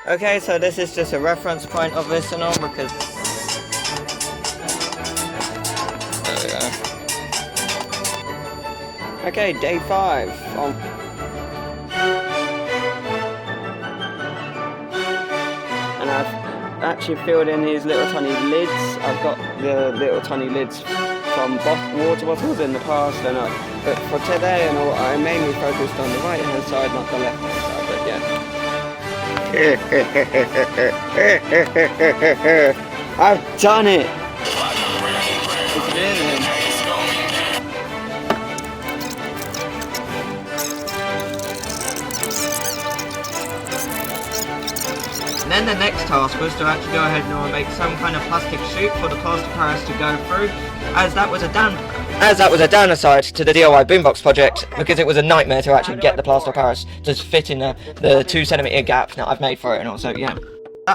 Okay, so this is just a reference point of this and all because... There we go. Okay, day 5. And I've actually filled in these little tiny lids. I've got the little tiny lids from water bottles in the past, and but for today and all, I mainly focused on the right hand side, not the left hand side, but yeah. I've done it! It's brilliant. And then the next task was to actually go ahead and make some kind of plastic chute for the plaster Paris to go through, as that was a downside to the DIY boombox project, because it was a nightmare to actually get the plaster Paris to fit in the 2cm gap that I've made for it, and also, yeah.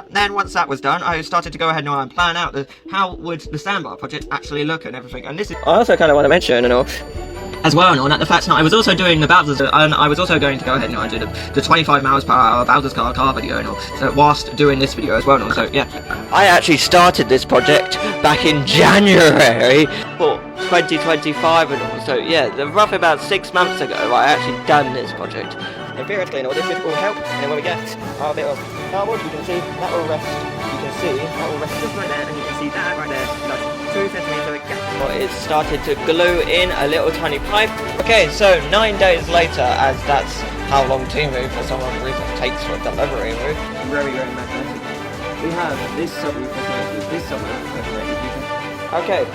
Then once that was done, I started to go ahead and plan out how would the sandbar project actually look and everything, and this is... I also kind of want to mention, and all, as well, and the fact that I was also doing the Bowser's, and I was also going to go ahead and do the 25 miles per hour Bowser's car video, and all, so whilst doing this video as well, and all, so yeah. I actually started this project back in January for 2025 and all, so yeah, roughly about 6 months ago I actually done this project. And theoretically, and all, this should all help, and then when we get our bit of cardboard, you can see that will rest, just right there, and you can see that right there, that's 2cm gap. It started to glue in a little tiny pipe. Okay, so 9 days later, as that's how long Temu for some odd reason takes for delivery, very magnetic. We have this subwoofer connected, this subwoofer connected. Okay.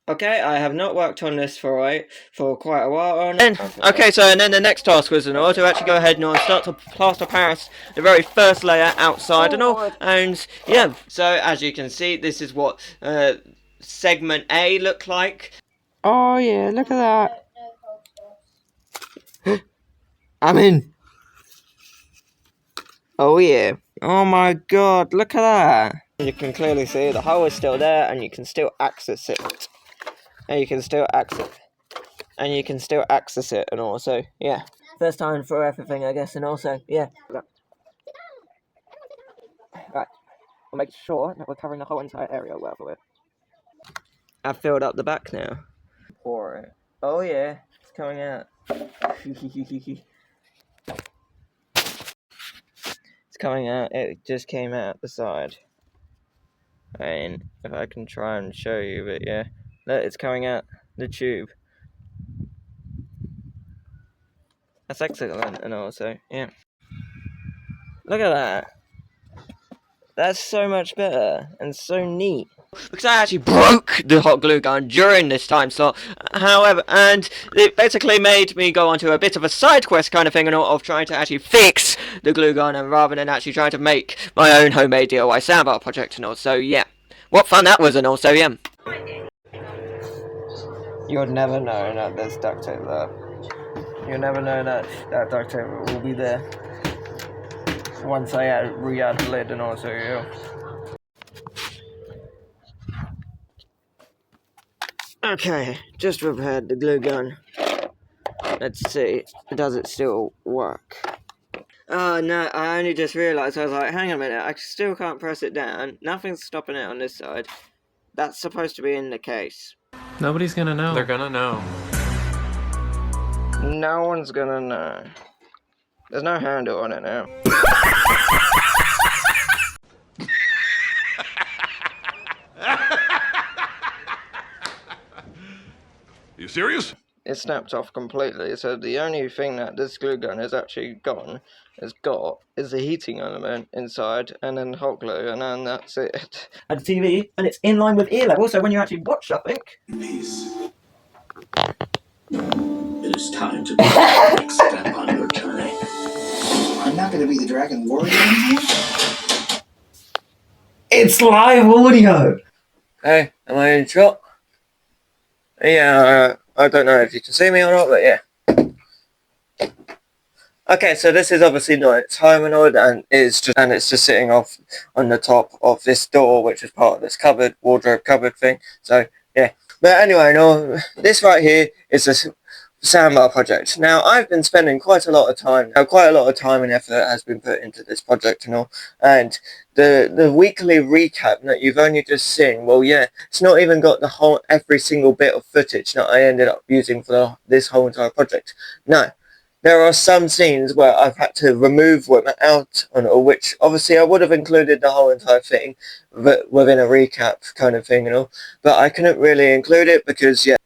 Okay, I have not worked on this for quite a while. And then the next task was in order to actually go ahead and start to plaster Paris the very first layer outside and all. And yeah, so as you can see, this is what segment A looked like. Oh yeah, look at that. I'm in. Oh yeah. Oh my god, look at that. You can clearly see the hole is still there, and you can still access it. And you can still access it, and also, yeah. First time for everything, I guess, and also, yeah. Right, we'll make sure that we're covering the whole entire area well for it. I've filled up the back now. Pour it. Oh yeah, it's coming out. It's coming out, it just came out the side. And if I can try and show you, but yeah. Look, it's coming out the tube. That's excellent, and also, yeah. Look at that. That's so much better and so neat. Because I actually broke the hot glue gun during this time slot, however, and it basically made me go onto a bit of a side quest kind of thing of trying to actually fix the glue gun, and rather than actually trying to make my own homemade DIY sandbar project, and also, yeah. What fun that was, and also, yeah. You would never know that there's duct tape there. You'll never know that duct tape will be there once I re-add the lid, and also, yeah. Okay, just repaired the glue gun. Let's see, does it still work? Oh no, I only just realised, I was like, hang on a minute, I still can't press it down. Nothing's stopping it on this side. That's supposed to be in the case. Nobody's gonna know. They're gonna know. No one's gonna know. There's no handle on it now. You serious? It snapped off completely, so the only thing that this glue gun has actually is the heating element inside, and then hot glue, and then that's it. And the TV, and it's in line with ear level, so when you actually watch something... Peace. It is time to take the next step on your journey. I'm not going to be the Dragon Warrior anymore. It's live audio! Hey, am I in shot? Yeah, I don't know if you can see me or not, but yeah. Okay, so this is obviously not its hominoid, and it's just sitting off on the top of this door, which is part of this cupboard, wardrobe cupboard thing. So yeah, but anyway, no, this right here is a soundbar project. Now I've been spending quite a lot of time and effort has been put into this project and all, and the weekly recap that you've only just seen, well, yeah, it's not even got every single bit of footage that I ended up using for this whole entire project. No. There are some scenes where I've had to remove them out, which obviously I would have included the whole entire thing within a recap kind of thing and all, but I couldn't really include it because, yeah,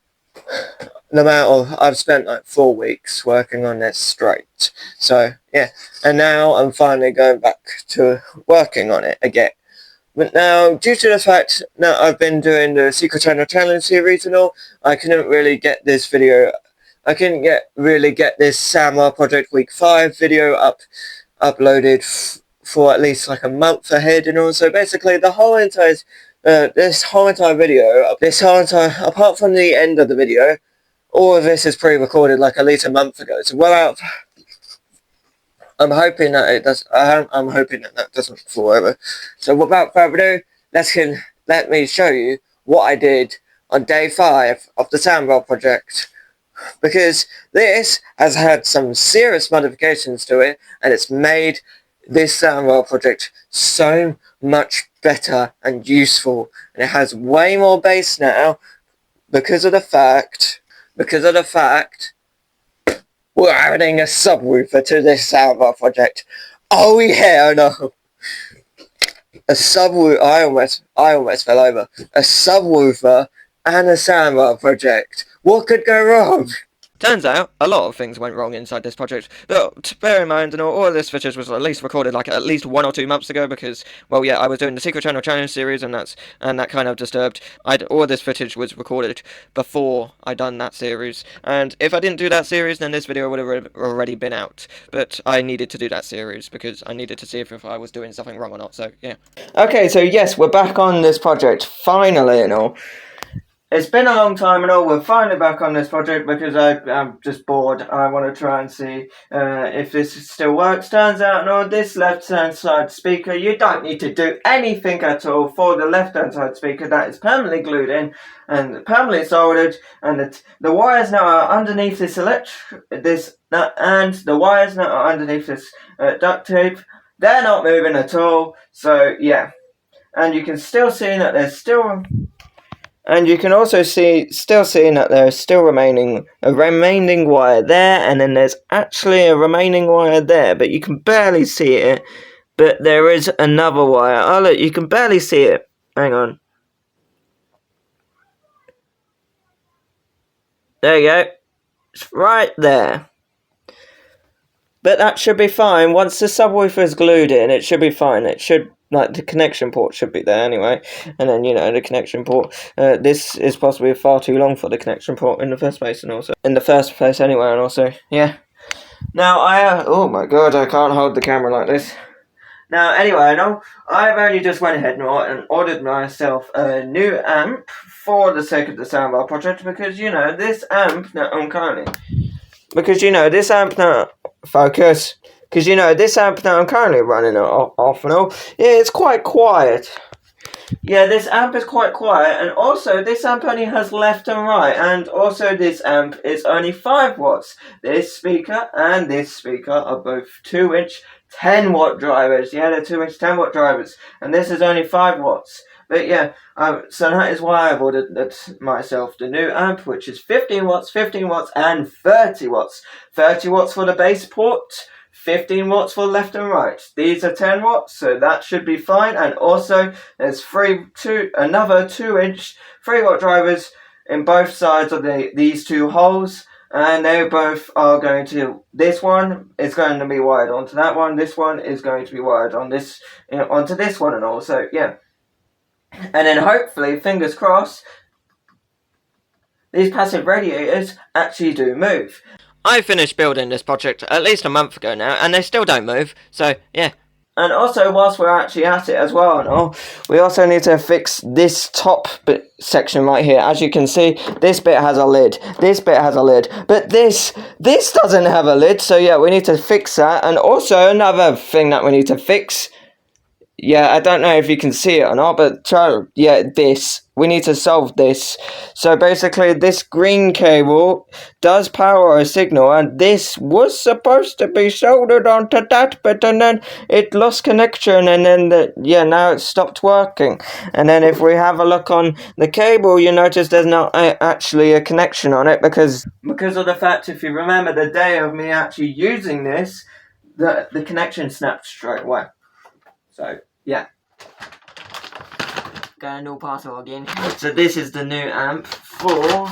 I've spent like 4 weeks working on this straight. So, yeah, and now I'm finally going back to working on it again. But now, due to the fact that I've been doing the Secret Channel Challenge series and all, I couldn't really get this Samurai Project Week 5 video uploaded for at least like a month ahead and all. So basically the whole entire apart from the end of the video, all of this is pre-recorded like at least a month ago. So I'm hoping that it does. I'm hoping that doesn't fall over. So without further ado, let me show you what I did on day 5 of the Samurai Project. Because this has had some serious modifications to it, and it's made this Samurai Project so much better and useful. And it has way more bass now because of the fact we're adding a subwoofer to this Samurai Project. Oh yeah, no. A subwoofer, I almost fell over. A subwoofer and a Samurai Project. What could go wrong? Turns out, a lot of things went wrong inside this project, but bear in mind, all of this footage was at least recorded like at least 1 or 2 months ago because, well, yeah, I was doing the Secret Channel Challenge series and that kind of disturbed. All of this footage was recorded before I done that series, and if I didn't do that series, then this video would have already been out, but I needed to do that series because I needed to see if I was doing something wrong or not, so, yeah. Okay, so yes, we're back on this project, finally, and all. It's been a long time and all, we're finally back on this project because I'm just bored. I want to try and see if this still works. Turns out, this left-hand side speaker, you don't need to do anything at all for the left-hand side speaker. That is permanently glued in and permanently soldered, and the wires now are underneath this duct tape. They're not moving at all, so yeah. And you can still see that there's still... And you can also see that there is still a remaining wire there, and then there's actually a remaining wire there, but you can barely see it. But there is another wire. Oh look, you can barely see it. Hang on. There you go. It's right there. But that should be fine. Once the subwoofer is glued in, it should be fine. It should... Like, the connection port should be there anyway. And then, the connection port. This is possibly far too long for the connection port in the first place, and also... In the first place anyway, and also, yeah. Now, oh my god, I can't hold the camera like this. Now, anyway, I've only just went ahead and ordered myself a new amp for the sake of the Soundbar Project, because, this amp that I'm currently... Because, this amp now... Focus... Because, this amp that I'm currently running off and all, yeah, it's quite quiet. Yeah, this amp is quite quiet, and also this amp only has left and right, and also this amp is only 5 watts. This speaker and this speaker are both 2-inch 10-watt drivers. Yeah, they're 2-inch 10-watt drivers, and this is only 5 watts. But yeah, so that is why I've ordered myself the new amp, which is 15 watts, and 30 watts. 30 watts for the bass port, 15 watts for left and right. These are 10 watts, so that should be fine. And also, there's another 2-inch 3-watt drivers in both sides of these 2 holes. And they both are going to... This one is going to be wired onto that one. This one is going to be wired on onto this one and all. So, yeah. And then hopefully, fingers crossed, these passive radiators actually do move. I finished building this project at least a month ago now, and they still don't move, so yeah. And also, whilst we're actually at it as well, and all, we also need to fix this top bit section right here. As you can see, this bit has a lid. This bit has a lid. But this doesn't have a lid. So yeah, we need to fix that. And also, another thing that we need to fix. Yeah, I don't know if you can see it or not, but this. We need to solve this. So basically, this green cable does power a signal, and this was supposed to be soldered onto that bit, and then it lost connection, and then now it stopped working. And then if we have a look on the cable, you notice there's not actually a connection on it because of the fact, if you remember the day of me actually using this, the connection snapped straight away. So, yeah. Got a new parcel again. So this is the new amp for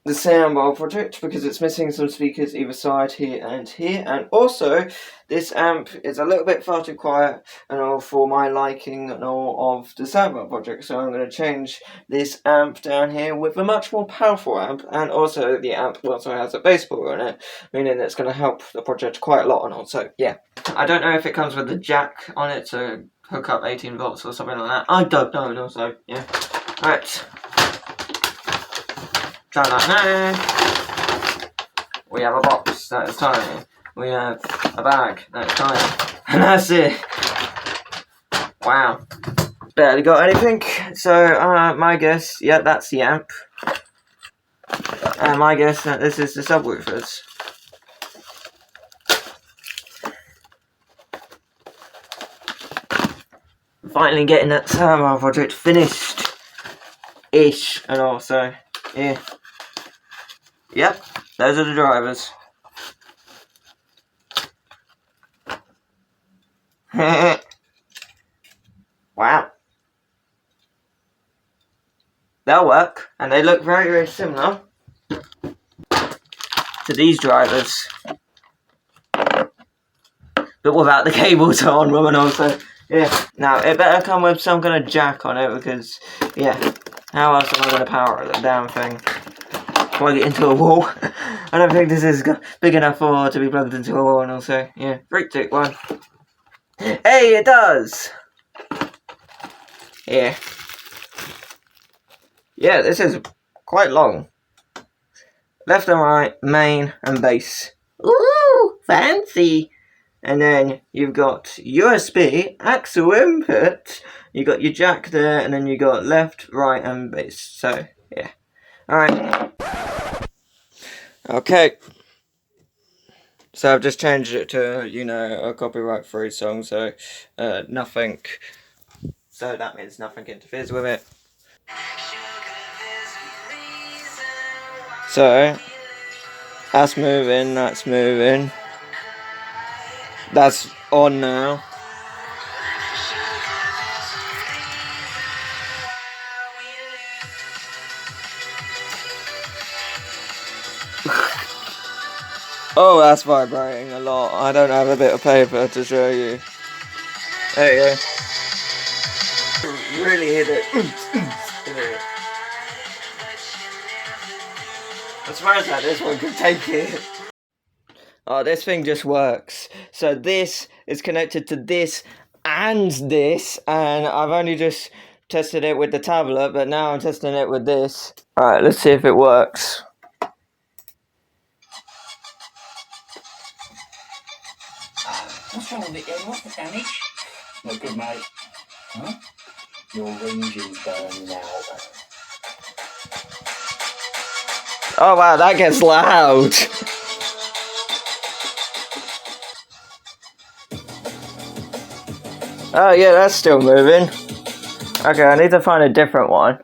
the soundbar project because it's missing some speakers either side here. And also, this amp is a little bit far too quiet and all for my liking and all of the soundbar project. So I'm going to change this amp down here with a much more powerful amp. And also the amp also has a bass board on it, meaning it's going to help the project quite a lot. And also, yeah. I don't know if it comes with the jack on it to hook up 18 volts or something like that. I don't know, and also, yeah. Right. Try that now. We have a box that is tiny. We have a bag that is tiny. And that's it. Wow. Barely got anything. So, my guess, yeah, that's the amp. And my guess that this is the subwoofers. Finally getting that soundbar project finished-ish, and also, yeah. Yep, those are the drivers. Wow. They'll work, and they look very, very similar to these drivers. But without the cables on them, and also, yeah. Now, it better come with some kind of jack on it, because, yeah, how else am I going to power the damn thing? Plug it into a wall. I don't think this is big enough for to be plugged into a wall, and also, yeah, 3, 2, 1. Hey, it does! Yeah. Yeah, this is quite long. Left and right, main and bass. Ooh, fancy! And then you've got USB, AXIL input, you got your jack there, and then you got left, right, and bass. So, yeah. Alright. Okay. So I've just changed it to, a copyright-free song, so nothing. So that means nothing interferes with it. So, that's moving, that's moving. That's on now. Oh, that's vibrating a lot. I don't have a bit of paper to show you. There you go. Really hit it. I'm surprised that this one could take it. Oh, this thing just works. So this is connected to this and this, and I've only just tested it with the tablet, but now I'm testing it with this. Alright, let's see if it works. What's wrong with it, Ian? What's the damage? Not good, mate. Huh? Your engine's burning out. Oh wow, that gets loud. Oh yeah, that's still moving. Okay, I need to find a different one,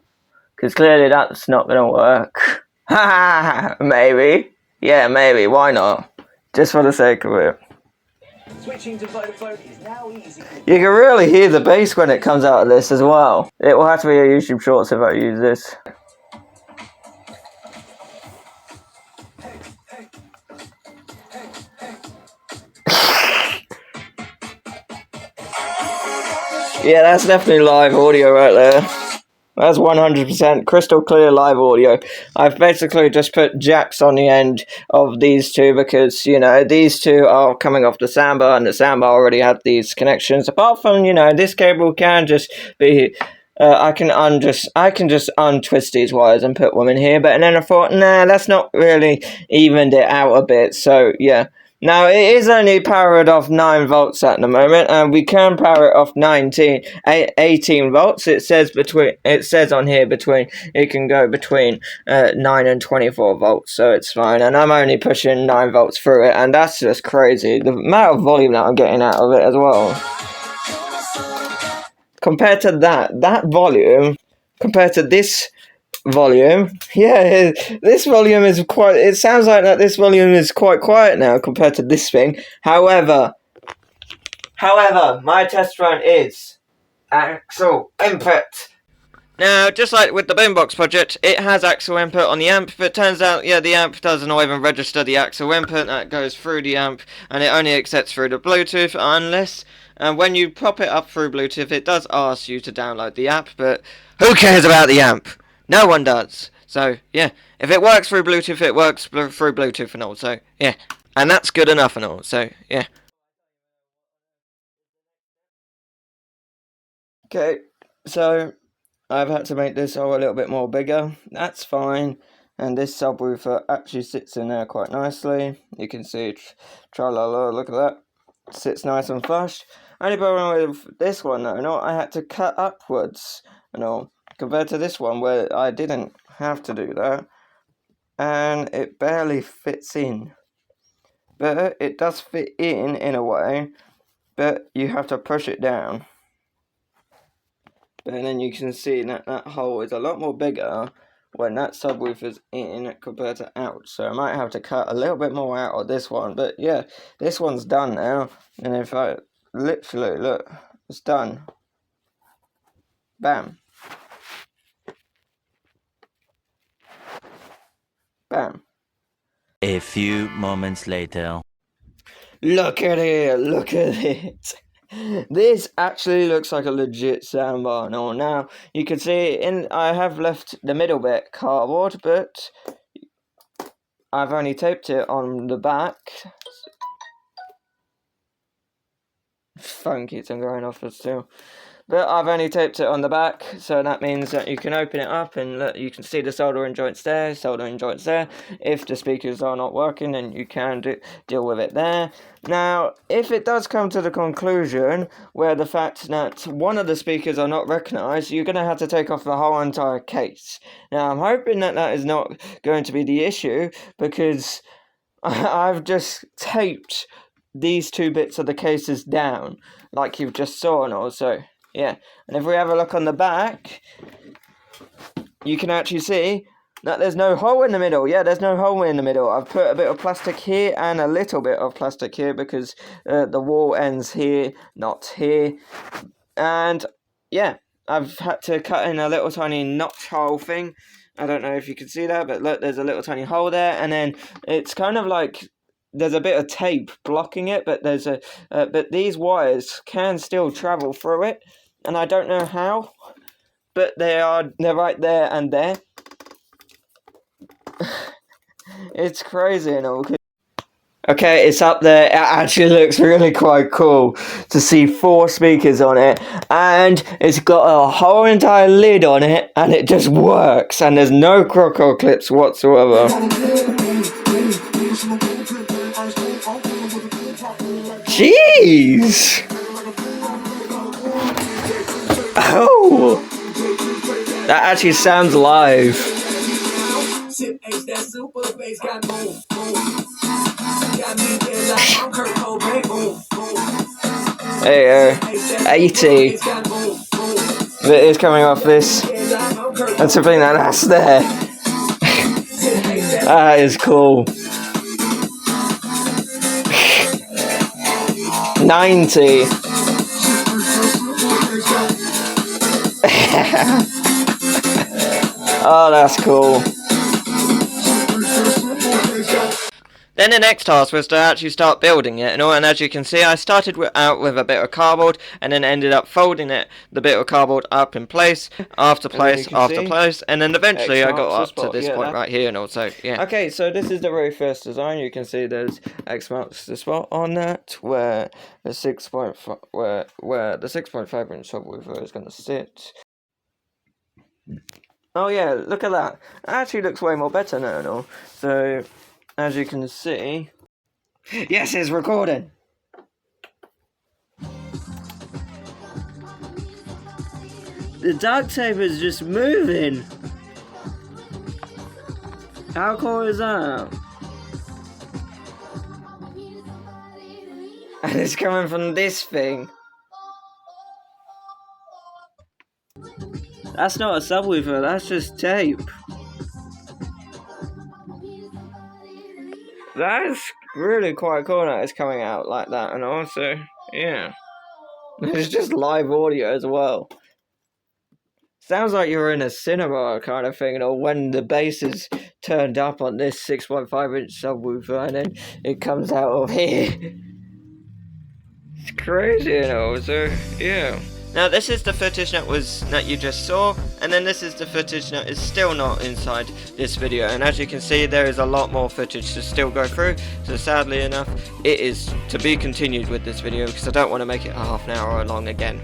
because clearly that's not going to work. Ha! Maybe. Yeah, maybe. Why not? Just for the sake of it. Switching to Vodafone is now easy. You can really hear the bass when it comes out of this as well. It will have to be a YouTube Shorts if I use this. Yeah, that's definitely live audio right there. That's 100% crystal clear live audio. I've basically just put jacks on the end of these two because, you know, these two are coming off the soundbar and the soundbar already had these connections. Apart from, you know, this cable can just be... I can just untwist these wires and put them in here, but and then I thought, nah, that's not really evened it out a bit, so yeah. Now, it is only powered off 9 volts at the moment, and we can power it off 18 volts. It says on here it can go between 9 and 24 volts, so it's fine. And I'm only pushing 9 volts through it, and that's just crazy. The amount of volume that I'm getting out of it as well. Compared to that volume, compared to this volume, yeah, this volume is quite, it sounds like that this volume is quite quiet now compared to this thing. However, my test run is AXL input. Now, just like with the Boombox project, it has AXL input on the amp, but it turns out, yeah, the amp doesn't even register the AXL input that goes through the amp, and it only accepts through the Bluetooth, unless, when you pop it up through Bluetooth, it does ask you to download the app, but who cares about the amp? No one does. So, yeah, if it works through Bluetooth, it works through Bluetooth and all, so, yeah. And that's good enough and all, so, yeah. Okay, so I've had to make this hole a little bit more bigger. That's fine. And this subwoofer actually sits in there quite nicely. You can see, tra-la-la, look at that. It sits nice and flush. Only problem with this one though, I had to cut upwards and all, compared to this one where I didn't have to do that. And it barely fits in. But it does fit in a way, but you have to push it down. And then you can see that that hole is a lot more bigger when that subwoofer's in compared to out. So I might have to cut a little bit more out of this one. But yeah, this one's done now. And if I literally look, it's done. Bam. Bam. A few moments later. Look at it, look at it. This actually looks like a legit soundbar. Now you can see I have left the middle bit cardboard, but I've only taped it on the back. Phone keeps on going off still. But I've only taped it on the back, so that means that you can open it up and look, you can see the soldering joints there, If the speakers are not working, then you can deal with it there. Now, if it does come to the conclusion where the fact that one of the speakers are not recognised, you're going to have to take off the whole entire case. Now, I'm hoping that that is not going to be the issue, because I've just taped these two bits of the cases down, like you've just saw, and also, yeah. And if we have a look on the back, you can actually see that there's no hole in the middle. Yeah, there's no hole in the middle. I've put a bit of plastic here and a little bit of plastic here because the wall ends here, not here. And yeah, I've had to cut in a little tiny notch hole thing. I don't know if you can see that, but look, there's a little tiny hole there, and then it's kind of like there's a bit of tape blocking it, but there's but these wires can still travel through it, and I don't know how, but they're right there and there. It's crazy and all. Okay, it's up there. It actually looks really quite cool to see 4 speakers on it, and it's got a whole entire lid on it, and it just works, and there's no crocodile clips whatsoever. Jeez! Oh! That actually sounds live. There you go. 80. But it's coming off this. And something that's there. That is cool. 90. Oh, that's cool. Then the next task was to actually start building it and all, and as you can see I started out with a bit of cardboard and then ended up folding the bit of cardboard up in place, after place, after place, and then eventually I got up to this point right here and also, yeah. Okay, so this is the very first design. You can see there's X marks the spot on that where the 6.5 where the 6.5 inch subwoofer is going to sit. Oh yeah, look at that. It actually looks way more better now and all. So as you can see, yes, it's recording. The duct tape is just moving. How cool is that? And it's coming from this thing. That's not a subwoofer, that's just tape. That's really quite cool that it's coming out like that, and also, yeah. It's just live audio as well. Sounds like you're in a cinema kind of thing, or when the bass is turned up on this 6.5 inch subwoofer and then it comes out of here. It's crazy, you know, so, yeah. Now this is the footage that you just saw, and then this is the footage that is still not inside this video, and as you can see there is a lot more footage to still go through, so sadly enough it is to be continued with this video because I don't want to make it a half an hour long again.